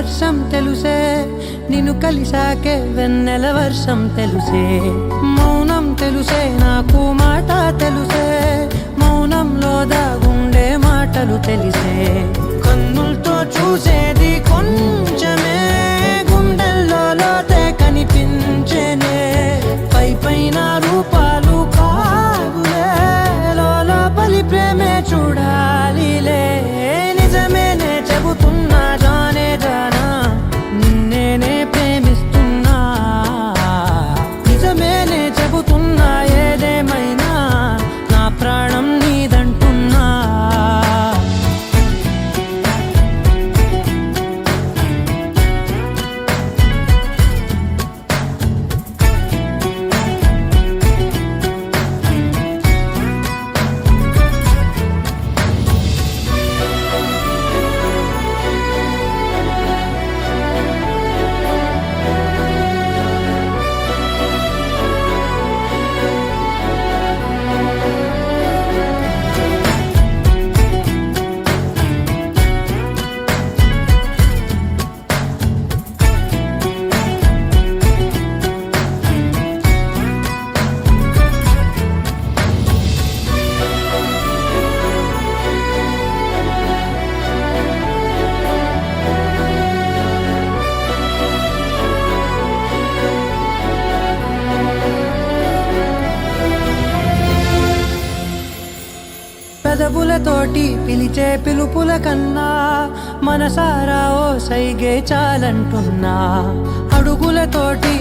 వర్షం తెలుసే, నిన్ను కలిసాకే వెన్నెల వర్షం తెలుసే. మౌనం తెలుసే నాకు మాట తెలుసే, మౌనంలో దాగుండే మాటలు తెలిసే. కన్నులతో చూసేది కొంచెమే, గుండెల్లో లోతే కనిపించేనే. పై పైన రూపాలు కాదులే, లోపలి ప్రేమే చూడాలిలే. నిజమేనే చెబుతున్నా జానే జానా, నిన్నేనే ప్రేమిస్తున్నా. నిజమేనే చెబుతున్నా ఏదేమైనా, నా ప్రాణం నీదంటున్నా. పెదవులతోటి పిలిచే పిలుపుల కన్నా, మనసారా ఓ సైగే చాలంటున్నా. అడుగులతోటి